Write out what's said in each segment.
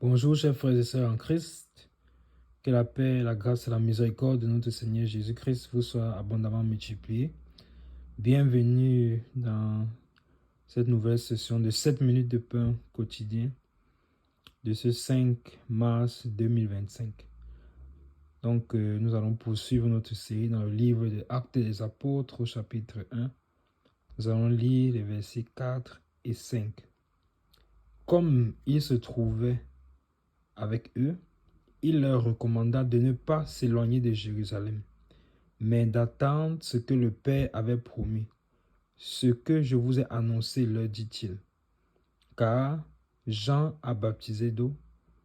Bonjour, chers frères et sœurs en Christ. Que la paix, la grâce et la miséricorde de notre Seigneur Jésus-Christ vous soient abondamment multipliées. Bienvenue dans cette nouvelle session de 7 minutes de pain quotidien de ce 5 mars 2025. Donc, nous allons poursuivre notre série dans le livre des Actes des Apôtres au chapitre 1. Nous allons lire les versets 4 et 5. Comme il se trouvait avec eux, il leur recommanda de ne pas s'éloigner de Jérusalem, mais d'attendre ce que le Père avait promis. Ce que je vous ai annoncé, leur dit-il. Car Jean a baptisé d'eau,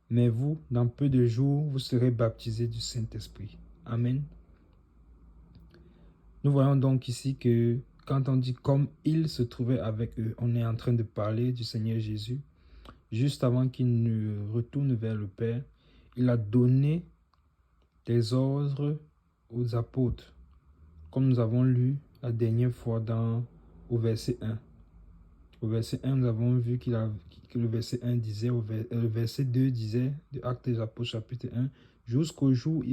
mais vous, dans peu de jours, vous serez baptisés du Saint-Esprit. Amen. Nous voyons donc ici que quand on dit comme il se trouvait avec eux, on est en train de parler du Seigneur Jésus. Juste avant qu'il ne retourne vers le Père, il a donné des ordres aux apôtres, comme nous avons lu la dernière fois au verset 1. Au verset 1, nous avons vu que le verset 1 disait, le verset 2 disait, de Actes des Apôtres chapitre 1, jusqu'au jour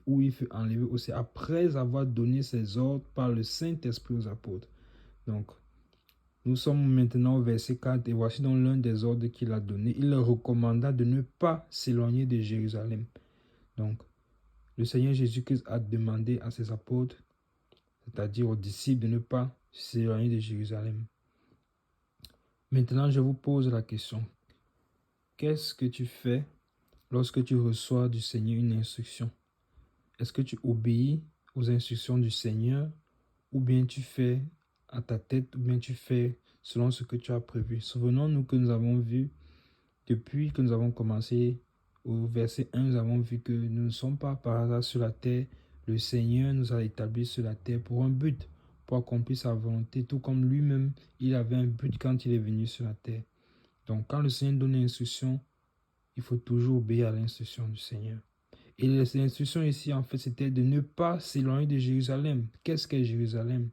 où il fut enlevé aussi, après avoir donné ses ordres par le Saint-Esprit aux apôtres. Donc, nous sommes maintenant au verset 4 et voici donc l'un des ordres qu'il a donné. Il leur recommanda de ne pas s'éloigner de Jérusalem. Donc, le Seigneur Jésus-Christ a demandé à ses apôtres, c'est-à-dire aux disciples, de ne pas s'éloigner de Jérusalem. Maintenant, je vous pose la question. Qu'est-ce que tu fais lorsque tu reçois du Seigneur une instruction? Est-ce que tu obéis aux instructions du Seigneur ou bien tu fais à ta tête ou bien tu fais selon ce que tu as prévu? Souvenons-nous que nous avons vu, depuis que nous avons commencé au verset 1, nous avons vu que nous ne sommes pas par hasard sur la terre. Le Seigneur nous a établis sur la terre pour un but, pour accomplir sa volonté, tout comme lui-même, il avait un but quand il est venu sur la terre. Donc, quand le Seigneur donne une instruction, il faut toujours obéir à l'instruction du Seigneur. Et l'instruction ici, en fait, c'était de ne pas s'éloigner de Jérusalem. Qu'est-ce qu'est Jérusalem?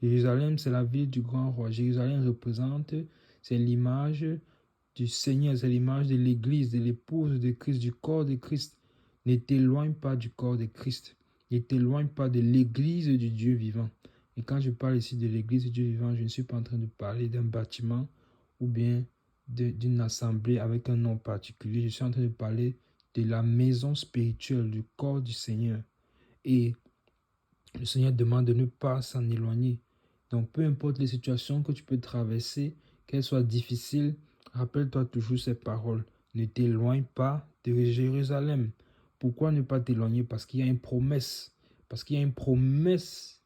Jérusalem, c'est la ville du grand roi. Jérusalem représente, c'est l'image du Seigneur, c'est l'image de l'Église, de l'épouse de Christ, du corps de Christ. Ne t'éloigne pas du corps de Christ. Ne t'éloigne pas de l'Église du Dieu vivant. Et quand je parle ici de l'Église du Dieu vivant, je ne suis pas en train de parler d'un bâtiment ou bien d'une assemblée avec un nom particulier. Je suis en train de parler de la maison spirituelle, du corps du Seigneur. Et le Seigneur demande de ne pas s'en éloigner. Donc, peu importe les situations que tu peux traverser, qu'elles soient difficiles, rappelle-toi toujours ces paroles. Ne t'éloigne pas de Jérusalem. Pourquoi ne pas t'éloigner? Parce qu'il y a une promesse. Parce qu'il y a une promesse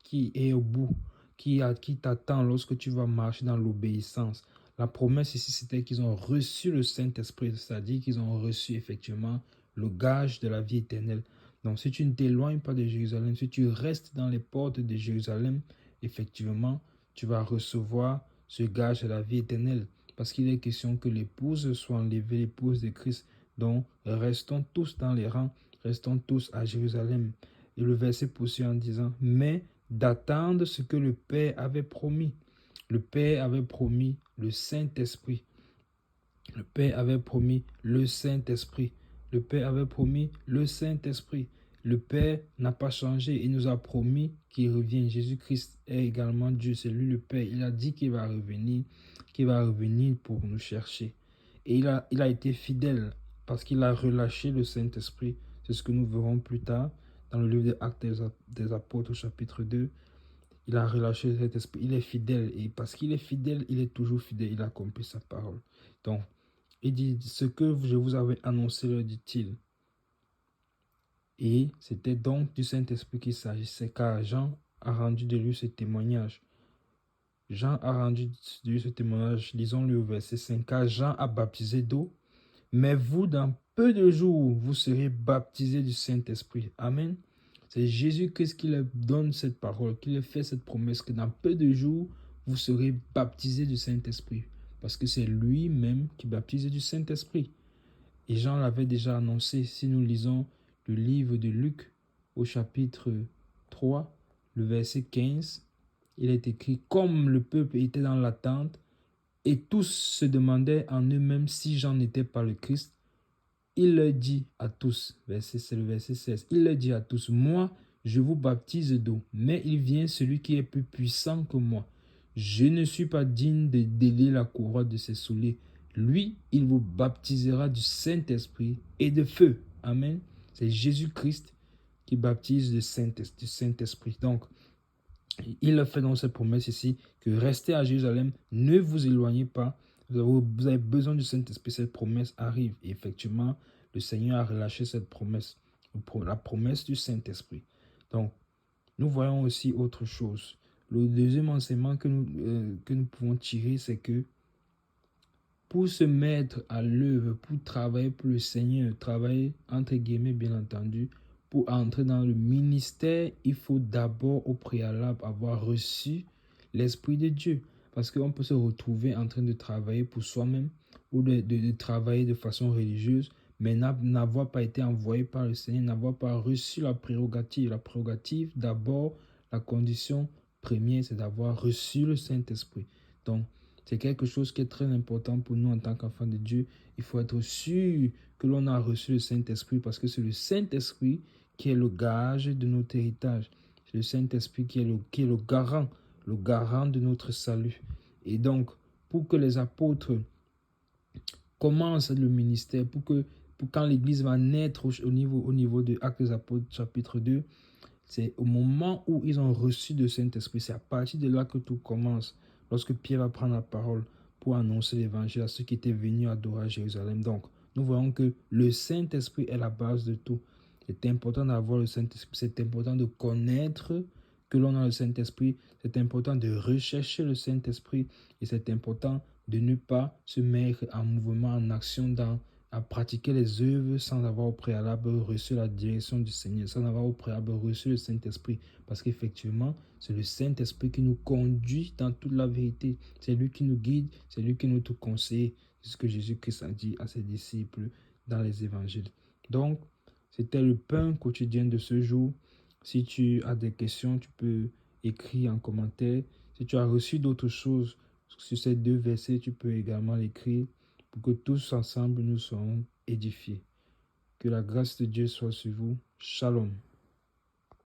qui est au bout, qui t'attend lorsque tu vas marcher dans l'obéissance. La promesse ici, c'était qu'ils ont reçu le Saint-Esprit, c'est-à-dire qu'ils ont reçu effectivement le gage de la vie éternelle. Donc, si tu ne t'éloignes pas de Jérusalem, si tu restes dans les portes de Jérusalem, effectivement, tu vas recevoir ce gage de la vie éternelle. Parce qu'il est question que l'épouse soit enlevée, l'épouse de Christ. Donc, restons tous dans les rangs, restons tous à Jérusalem. Et le verset poursuit en disant, mais d'attendre ce que le Père avait promis. Le Père avait promis le Saint-Esprit. Le Père avait promis le Saint-Esprit. Le Père avait promis le Saint-Esprit. Le Père n'a pas changé. Il nous a promis qu'il revient. Jésus-Christ est également Dieu. C'est lui le Père. Il a dit qu'il va revenir pour nous chercher. Et il a été fidèle parce qu'il a relâché le Saint-Esprit. C'est ce que nous verrons plus tard dans le livre des Actes des Apôtres, chapitre 2. Il a relâché cet esprit. Il est fidèle. Et parce qu'il est fidèle, il est toujours fidèle. Il accomplit sa parole. Donc, il dit, ce que je vous avais annoncé, leur dit-il. Et c'était donc du Saint-Esprit qu'il s'agissait, car Jean a rendu de lui ce témoignage. Jean a rendu de lui ce témoignage, lisons-le au verset 5, car Jean a baptisé d'eau, mais vous, dans peu de jours, vous serez baptisés du Saint-Esprit. Amen. C'est Jésus-Christ qui leur donne cette parole, qui leur fait cette promesse, que dans peu de jours, vous serez baptisés du Saint-Esprit. Parce que c'est lui-même qui baptise du Saint-Esprit. Et Jean l'avait déjà annoncé. Si nous lisons le livre de Luc au chapitre 3, le verset 15, il est écrit, comme le peuple était dans l'attente, et tous se demandaient en eux-mêmes si Jean n'était pas le Christ, il leur dit à tous, c'est le verset 16, il leur dit à tous, moi, je vous baptise d'eau, mais il vient celui qui est plus puissant que moi. Je ne suis pas digne de délier la couronne de ses souliers. Lui, il vous baptisera du Saint-Esprit et de feu. Amen. C'est Jésus-Christ qui baptise du Saint-Esprit. Donc, il a fait dans cette promesse ici que restez à Jérusalem, ne vous éloignez pas. Vous avez besoin du Saint-Esprit. Cette promesse arrive. Et effectivement, le Seigneur a relâché cette promesse, la promesse du Saint-Esprit. Donc, nous voyons aussi autre chose. Le deuxième enseignement que nous pouvons tirer, c'est que pour se mettre à l'œuvre, pour travailler pour le Seigneur, travailler entre guillemets bien entendu, pour entrer dans le ministère, il faut d'abord au préalable avoir reçu l'Esprit de Dieu. Parce qu'on peut se retrouver en train de travailler pour soi-même ou de travailler de façon religieuse, mais n'avoir pas été envoyé par le Seigneur, n'avoir pas reçu la prérogative. La prérogative, d'abord, la condition première, c'est d'avoir reçu le Saint-Esprit. Donc, c'est quelque chose qui est très important pour nous en tant qu'enfants de Dieu. Il faut être sûr que l'on a reçu le Saint-Esprit parce que c'est le Saint-Esprit qui est le gage de notre héritage. C'est le Saint-Esprit qui est le garant de notre salut. Et donc, pour que les apôtres commencent le ministère, pour quand l'Église va naître au niveau de Actes des Apôtres chapitre 2, c'est au moment où ils ont reçu le Saint-Esprit. C'est à partir de là que tout commence. Lorsque Pierre va prendre la parole pour annoncer l'évangile à ceux qui étaient venus adorer à Jérusalem. Donc, nous voyons que le Saint-Esprit est la base de tout. C'est important d'avoir le Saint-Esprit. C'est important de connaître que l'on a le Saint-Esprit. C'est important de rechercher le Saint-Esprit. Et c'est important de ne pas se mettre en mouvement, en action à pratiquer les œuvres sans avoir au préalable reçu la direction du Seigneur, sans avoir au préalable reçu le Saint-Esprit. Parce qu'effectivement, c'est le Saint-Esprit qui nous conduit dans toute la vérité. C'est lui qui nous guide, c'est lui qui nous conseille. C'est ce que Jésus-Christ a dit à ses disciples dans les évangiles. Donc, c'était le pain quotidien de ce jour. Si tu as des questions, tu peux écrire en commentaire. Si tu as reçu d'autres choses sur ces deux versets, tu peux également l'écrire pour que tous ensemble nous soyons édifiés. Que la grâce de Dieu soit sur vous. Shalom.